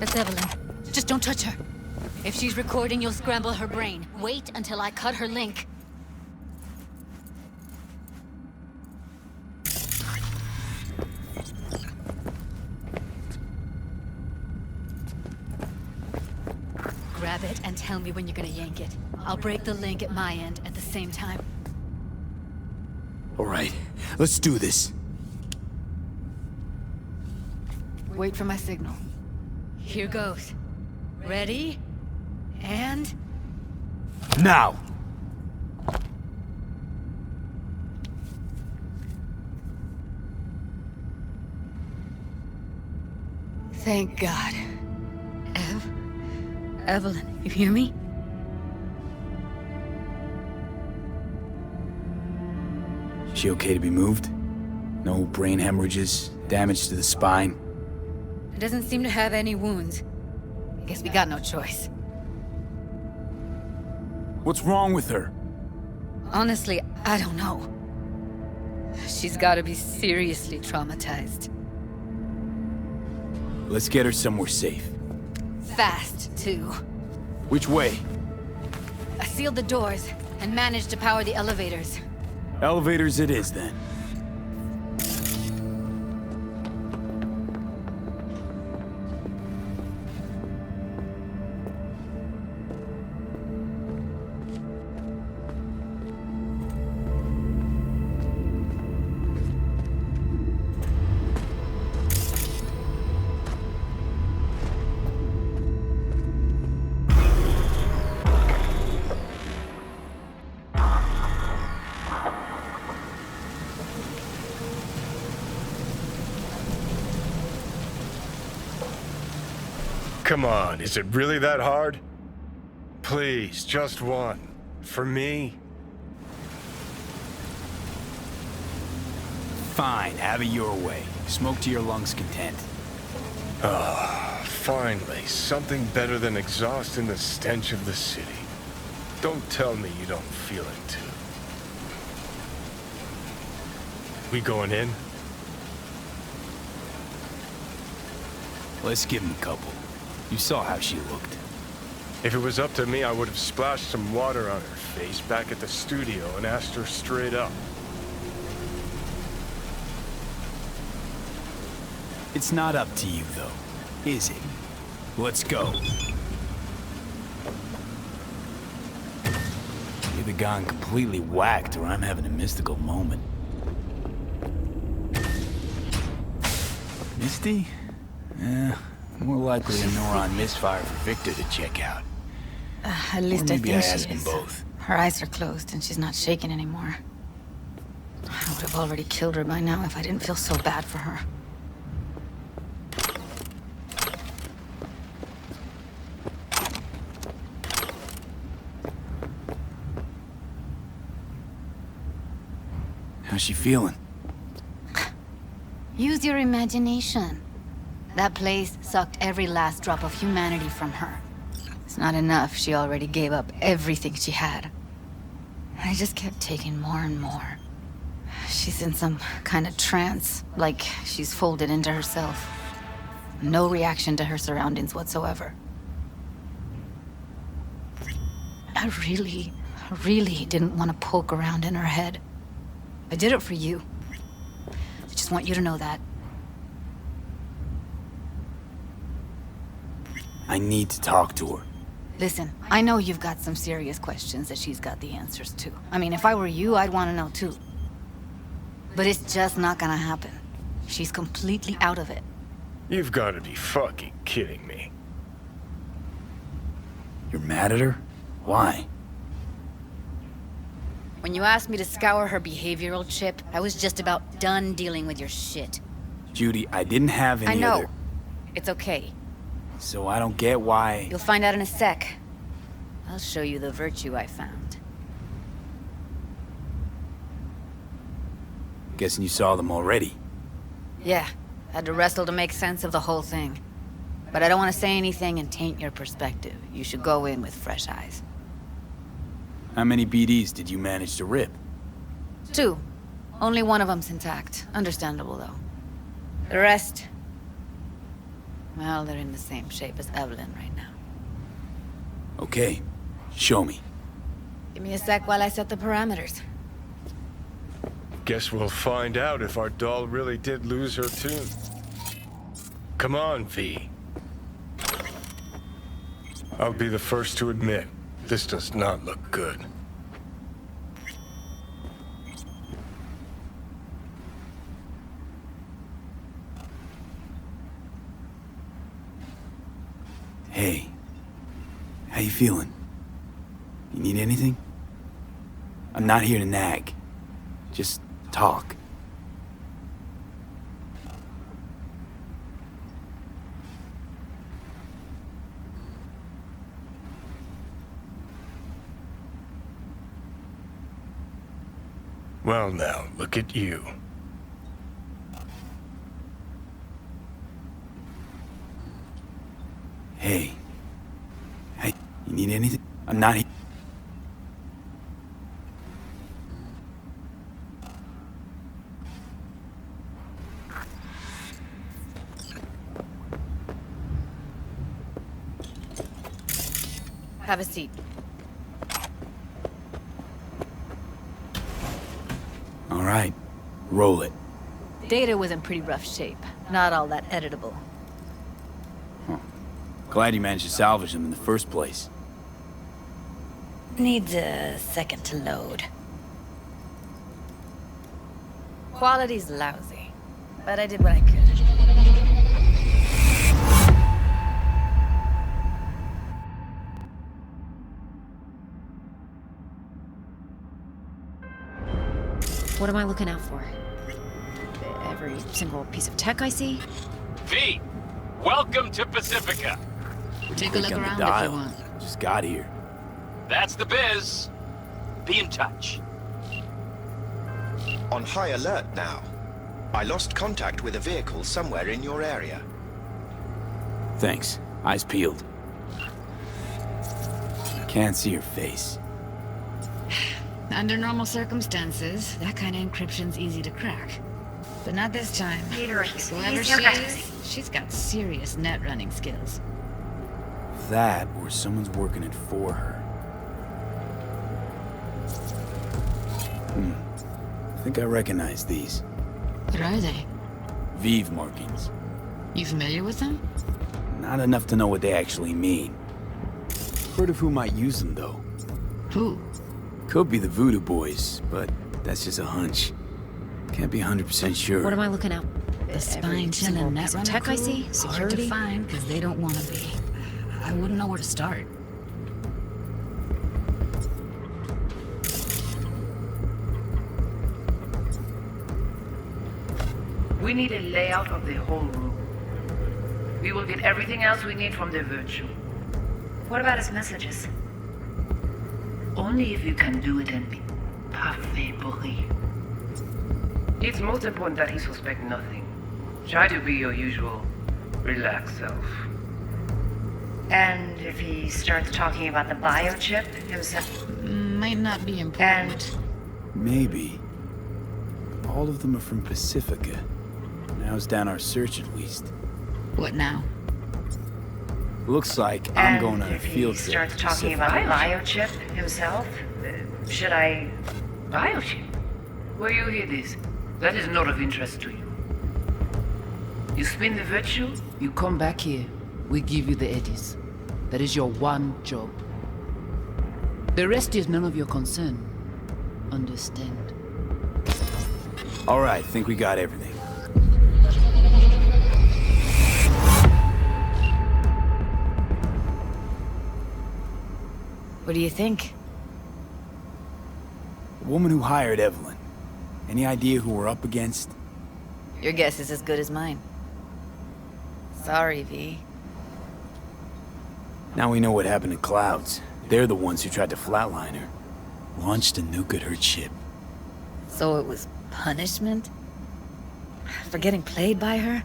That's Evelyn. Just don't touch her. If she's recording, you'll scramble her brain. Wait until I cut her link. Grab it and tell me when you're gonna yank it. I'll break the link at my end at the same time. All right, let's do this. Wait for my signal. Here goes. Ready? And... Now! Thank God. Evelyn, you hear me? She okay to be moved? No brain hemorrhages, damage to the spine? It doesn't seem to have any wounds. I guess we got no choice. What's wrong with her? Honestly, I don't know. She's gotta be seriously traumatized. Let's get her somewhere safe. Fast, too. Which way? I sealed the doors and managed to power the elevators. Elevators it is, then. Come on, is it really that hard? Please, just one. For me? Fine, have it your way. Smoke to your lungs' content. Finally, something better than exhaust in the stench of the city. Don't tell me you don't feel it too. We going in? Let's give him a couple. You saw how she looked. If it was up to me, I would have splashed some water on her face back at the studio and asked her straight up. It's not up to you, though, is it? Let's go. You've either gone completely whacked or I'm having a mystical moment. Misty? More likely a neuron misfire for Victor to check out. At least I maybe think I she ask them is. both. Her eyes are closed and she's not shaking anymore. I would have already killed her by now if I didn't feel so bad for her. How's she feeling? Use your imagination. That place sucked every last drop of humanity from her. It's not enough. She already gave up everything she had. I just kept taking more and more. She's in some kind of trance, like she's folded into herself. No reaction to her surroundings whatsoever. I really didn't want to poke around in her head. I did it for you. I just want you to know that. I need to talk to her. Listen, I know you've got some serious questions that she's got the answers to. I mean, if I were you, I'd want to know too. But it's just not gonna happen. She's completely out of it. You've got to be fucking kidding me. You're mad at her? Why? When you asked me to scour her behavioral chip, I was just about done dealing with your shit. Judy, I didn't have any I know. other... It's okay. So I don't get why... You'll find out in a sec. I'll show you the virtue I found. Guessing you saw them already. Yeah, had to wrestle to make sense of the whole thing. But I don't want to say anything and taint your perspective. You should go in with fresh eyes. How many BDs did you manage to rip? 2. Only one of them's intact. Understandable, though. The rest... Well, they're in the same shape as Evelyn right now. Okay, show me. Give me a sec while I set the parameters. Guess we'll find out if our doll really did lose her tune. Come on, V. I'll be the first to admit, this does not look good. Hey, how you feeling? You need anything? I'm not here to nag. Just talk. Well now, look at you. Hey. Hey, you need anything? I'm not here. Have a seat. All right, roll it. Data was in pretty rough shape. Not all that editable. Glad you managed to salvage them in the first place. Needs a second to load. Quality's lousy, but I did what I could. What am I looking out for? Every single piece of tech I see? V, welcome to Pacifica. Take a look On the around if dial. you want. Just got here. That's the biz. Be in touch. On high alert now. I lost contact with a vehicle somewhere in your area. Thanks. Eyes peeled. Can't see your face. Under normal circumstances, that kind of encryption's easy to crack. But not this time. Whoever she is, she's got serious net running skills. That, or someone's working it for her. I think I recognize these. What are they? Vive markings. You familiar with them? Not enough to know what they actually mean. Heard of who might use them, though. Who? Could be the Voodoo Boys, but that's just a hunch. Can't be 100% sure. What am I looking out? The spine Every chin single and net piece of runner tech I crew? see? Hard to Security? find because they don't want to be. I wouldn't know where to start. We need a layout of the whole room. We will get everything else we need from the virtual. What about his messages? Only if you can do it and be parfait pourri. It's most important that he suspect nothing. Try to be your usual, relaxed self. And if he starts talking about the biochip himself? Might not be important. And Maybe. All of them are from Pacifica. Narrows down our search at least. What now? Looks like I'm going on a if he field trip. starts to talking Pacifica. about the biochip himself? Should I... Biochip? Where you hear this? That is not of interest to you. You spin the virtue, You come back here, we give you the eddies. That is your one job. The rest is none of your concern. Understand? All right, think we got everything. What do you think? The woman who hired Evelyn. Any idea who we're up against? Your guess is as good as mine. Sorry, V. Now we know what happened to Clouds. They're the ones who tried to flatline her. Launched a nuke at her ship. So it was punishment? For getting played by her?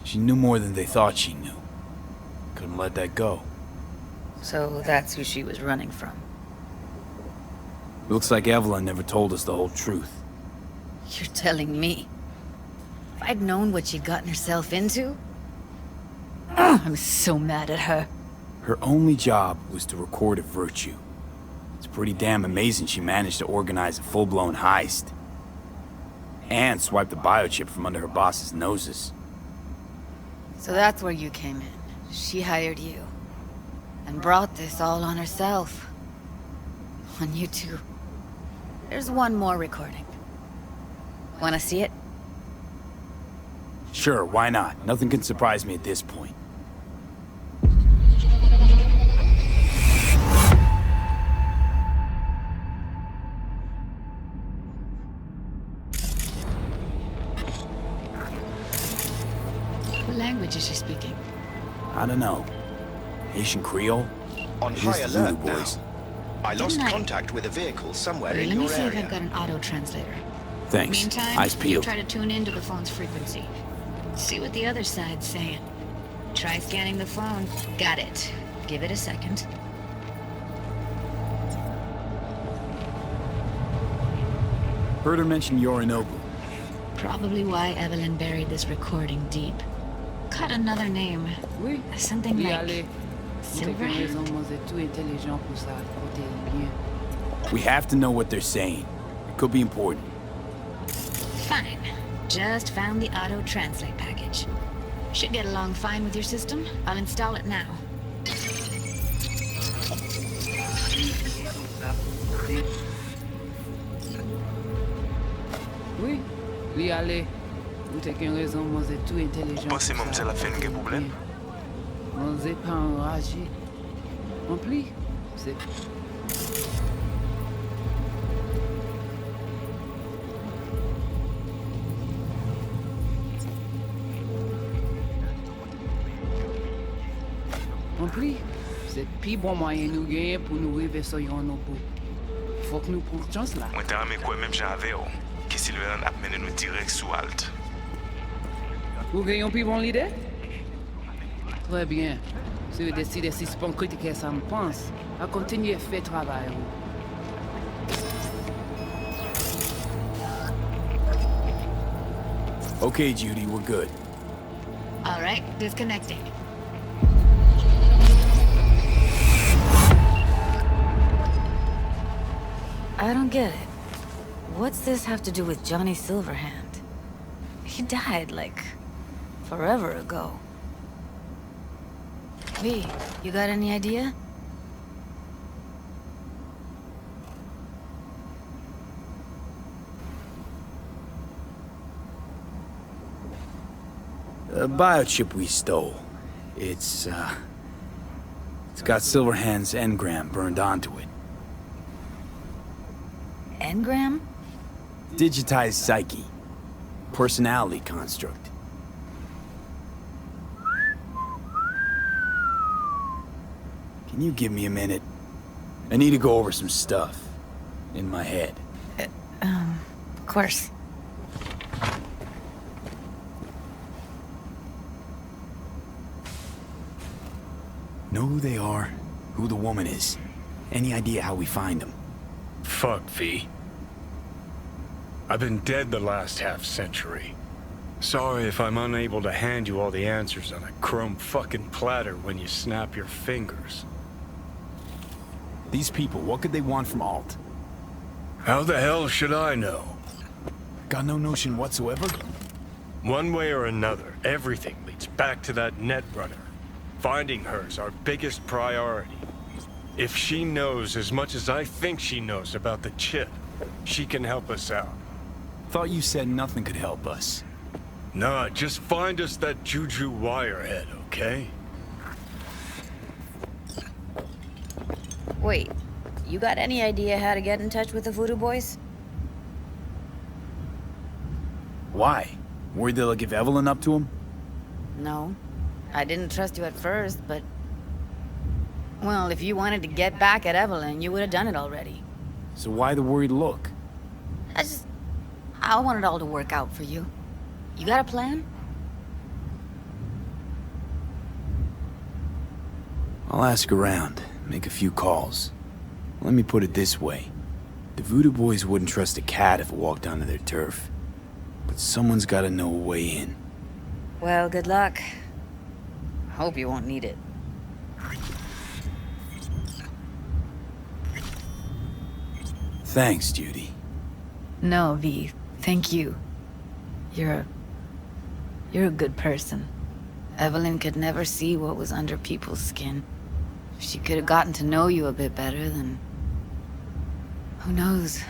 She knew more than they thought she knew. Couldn't let that go. So that's who she was running from. Looks like Evelyn never told us the whole truth. You're telling me? If I'd known what she'd gotten herself into, I'm so mad at her. Her only job was to record a virtue. It's pretty damn amazing she managed to organize a full-blown heist. And swipe the biochip from under her boss's noses. So that's where you came in. She hired you. And brought this all on herself. On you two. There's one more recording. Wanna see it? Sure, why not? Nothing can surprise me at this point. What language is she speaking? I don't know. Haitian Creole? On It is high the Voodoo alert now. boys. I lost Didn't I- contact with a vehicle somewhere Wait, in let me your see if area. I've got an auto translator. Thanks. Meantime, Eyes you peeled. try to tune into the phone's frequency. See what the other side's saying. Try scanning the phone. Got it. Give it a second. Heard her mention Yorinobu. Probably why Evelyn buried this recording deep. Cut another name. Oui. Something Oui, like allez. Vous êtes une raison, Silverhand. vous êtes tout intelligent pour ça. Côté bien. We have to know what they're saying. It could be important. Fine. Just found the auto translate package. Should get along fine with your system. I'll install it now. Oui. Oui, allez. Vous êtes une raison, vous êtes tout intelligent. Pensez pour même ça. que la fin de problème? Vous n'êtes pas enragé. En plus, c'est... En plus, c'est plus bon moyen nous gagner pour nous arriver sur nos bouts. Faut que nous prenions chance là. Mwen te rame kwen menm jan ave yo, ki Silverhand ap mene nou direk sou alt. Vous gagnez plus bon l'idée? Très bien. Si vous décidez si c'est pas critiquer ça me pense, à continuer à faire travail. Okay, Judy, we're good. All right, disconnecting. I don't get it. What's this have to do with Johnny Silverhand? He died, like, forever ago. V, you got any idea? The biochip we stole. It's got Silverhand's engram burned onto it. Engram? Digitized psyche. Personality construct. Can you give me a minute? I need to go over some stuff. In my head. Of course. Know who they are? Who the woman is? Any idea how we find them? Fuck, V. I've been dead the last half-century. Sorry if I'm unable to hand you all the answers on a chrome fucking platter when you snap your fingers. These people, what could they want from Alt? How the hell should I know? Got no notion whatsoever? One way or another, everything leads back to that netrunner. Finding her's our biggest priority. If she knows as much as I think she knows about the chip, she can help us out. Thought you said nothing could help us. Nah, just find us that Juju wirehead, okay? Wait, you got any idea how to get in touch with the Voodoo Boys? Why? Worried they'll give Evelyn up to him? No. I didn't trust you at first, but... Well, if you wanted to get back at Evelyn, you would have done it already. So why the worried look? I want it all to work out for you. You got a plan? I'll ask around, make a few calls. Let me put it this way. The Voodoo Boys wouldn't trust a cat if it walked onto their turf. But someone's gotta know a way in. Well, good luck. Hope you won't need it. Thanks, Judy. No, V. Thank you. You're a good person. Evelyn could never see what was under people's skin. If she could have gotten to know you a bit better, then... who knows?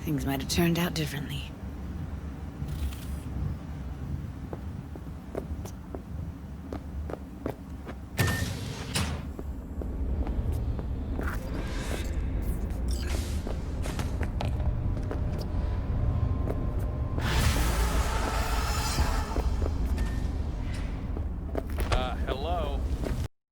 Things might have turned out differently.